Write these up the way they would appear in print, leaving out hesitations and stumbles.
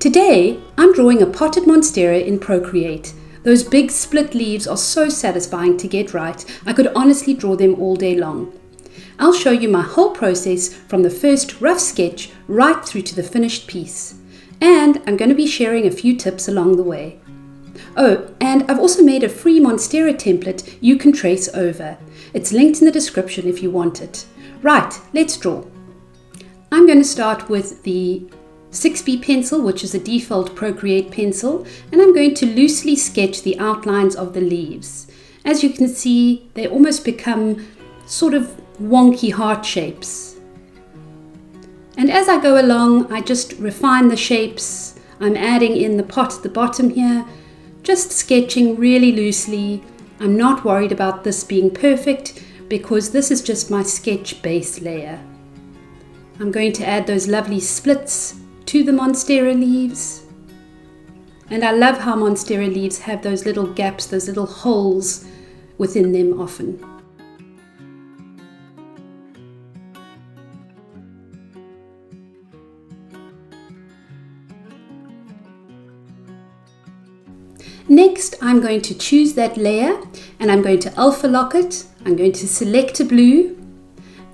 Today, I'm drawing a potted Monstera in Procreate. Those big split leaves are so satisfying to get right, I could honestly draw them all day long. I'll show you my whole process from the first rough sketch right through to the finished piece. And I'm going to be sharing a few tips along the way. Oh, and I've also made a free Monstera template you can trace over. It's linked in the description if you want it. Right, let's draw. I'm going to start with the 6B pencil, which is a default Procreate pencil, and I'm going to loosely sketch the outlines of the leaves. As you can see, they almost become sort of wonky heart shapes. And as I go along, I just refine the shapes. I'm adding in the pot at the bottom here, just sketching really loosely. I'm not worried about this being perfect because this is just my sketch base layer. I'm going to add those lovely splits to the Monstera leaves. And I love how Monstera leaves have those little gaps, those little holes within them often. Next, I'm going to choose that layer and I'm going to alpha lock it. I'm going to select a blue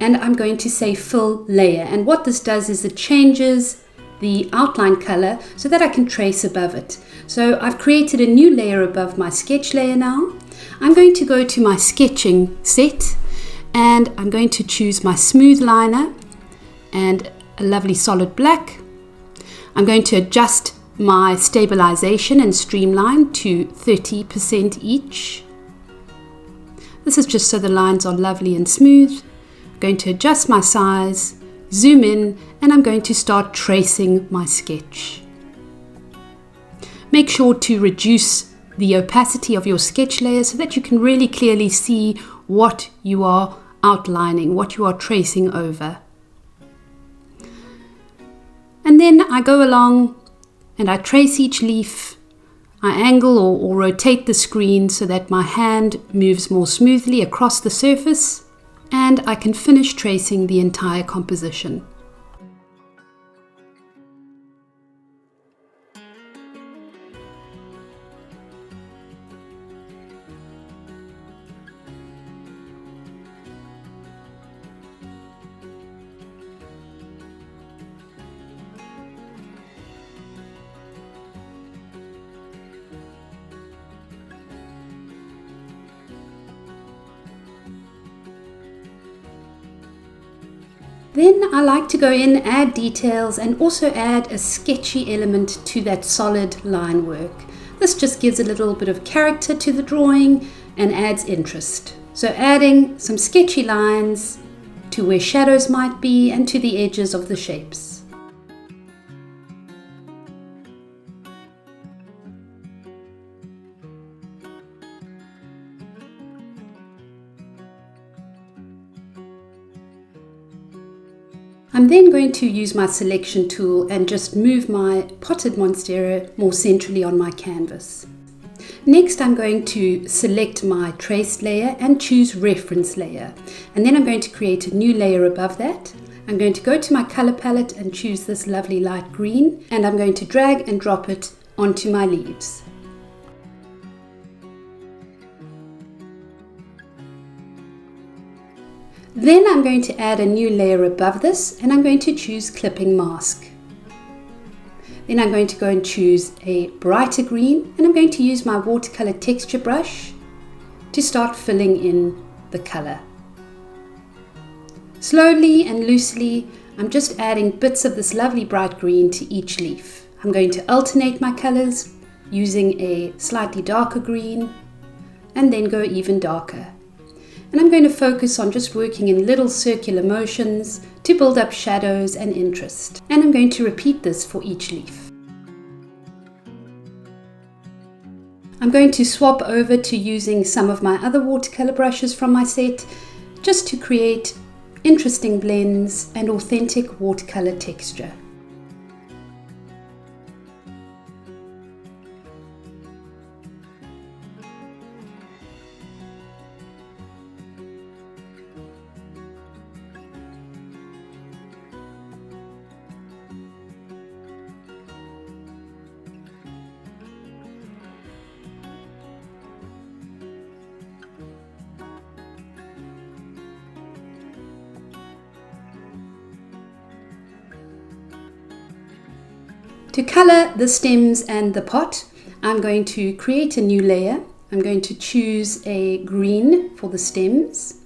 and I'm going to say fill layer. And what this does is it changes the outline color so that I can trace above it. So I've created a new layer above my sketch layer now. I'm going to go to my sketching set and I'm going to choose my smooth liner and a lovely solid black. I'm going to adjust my stabilisation and streamline to 30% each. This is just so the lines are lovely and smooth. I'm going to adjust my size, zoom in, and I'm going to start tracing my sketch. Make sure to reduce the opacity of your sketch layer so that you can really clearly see what you are outlining, what you are tracing over. And then I go along and I trace each leaf. I angle or rotate the screen so that my hand moves more smoothly across the surface, and I can finish tracing the entire composition. Then I like to go in, add details, and also add a sketchy element to that solid line work. This just gives a little bit of character to the drawing and adds interest. So adding some sketchy lines to where shadows might be and to the edges of the shapes. I'm then going to use my selection tool and just move my potted Monstera more centrally on my canvas. Next, I'm going to select my traced layer and choose reference layer. And then I'm going to create a new layer above that. I'm going to go to my color palette and choose this lovely light green, and I'm going to drag and drop it onto my leaves. Then I'm going to add a new layer above this and I'm going to choose clipping mask. Then I'm going to go and choose a brighter green and I'm going to use my watercolor texture brush to start filling in the color. Slowly and loosely, I'm just adding bits of this lovely bright green to each leaf. I'm going to alternate my colors using a slightly darker green and then go even darker. And I'm going to focus on just working in little circular motions to build up shadows and interest. And I'm going to repeat this for each leaf. I'm going to swap over to using some of my other watercolor brushes from my set just to create interesting blends and authentic watercolor texture. To colour the stems and the pot, I'm going to create a new layer. I'm going to choose a green for the stems.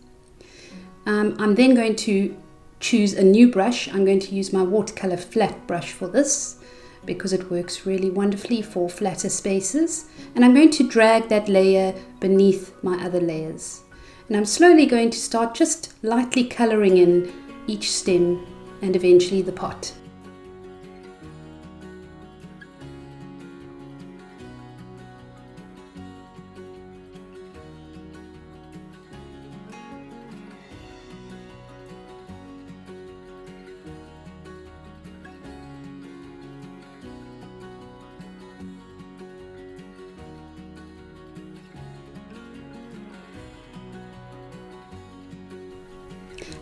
I'm then going to choose a new brush. I'm going to use my watercolor flat brush for this because it works really wonderfully for flatter spaces. And I'm going to drag that layer beneath my other layers. And I'm slowly going to start just lightly colouring in each stem and eventually the pot.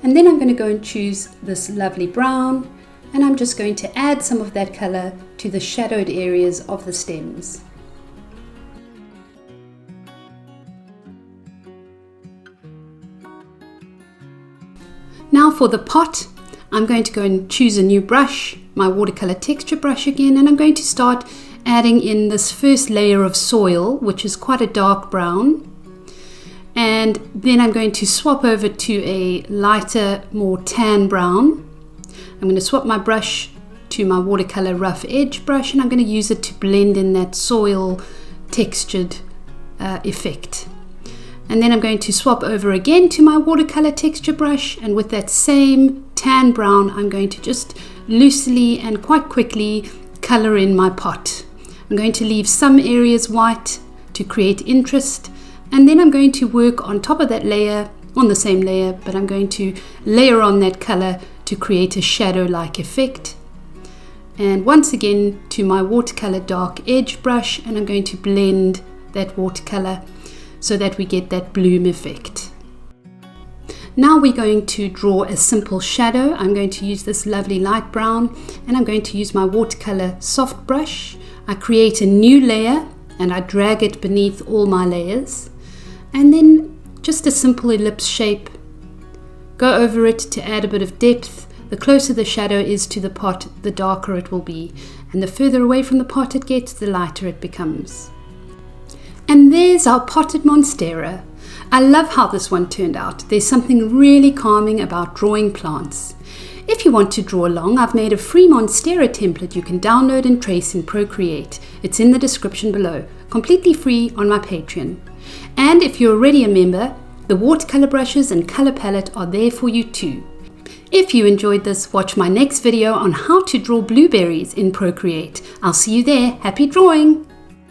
And then I'm going to go and choose this lovely brown, and I'm just going to add some of that colour to the shadowed areas of the stems. Now for the pot, I'm going to go and choose a new brush, my watercolor texture brush again, and I'm going to start adding in this first layer of soil, which is quite a dark brown. And then I'm going to swap over to a lighter, more tan brown. I'm going to swap my brush to my watercolor rough edge brush, and I'm going to use it to blend in that soil textured effect. And then I'm going to swap over again to my watercolor texture brush, and with that same tan brown, I'm going to just loosely and quite quickly color in my pot. I'm going to leave some areas white to create interest. And then I'm going to work on top of that layer, on the same layer, but I'm going to layer on that color to create a shadow-like effect. And once again to my watercolor dark edge brush, and I'm going to blend that watercolor so that we get that bloom effect. Now we're going to draw a simple shadow. I'm going to use this lovely light brown, and I'm going to use my watercolor soft brush. I create a new layer and I drag it beneath all my layers. And then just a simple ellipse shape. Go over it to add a bit of depth. The closer the shadow is to the pot, the darker it will be. And the further away from the pot it gets, the lighter it becomes. And there's our potted Monstera. I love how this one turned out. There's something really calming about drawing plants. If you want to draw along, I've made a free Monstera template you can download and trace in Procreate. It's in the description below, completely free on my Patreon. And if you're already a member, the watercolor brushes and color palette are there for you too. If you enjoyed this, watch my next video on how to draw blueberries in Procreate. I'll see you there. Happy drawing!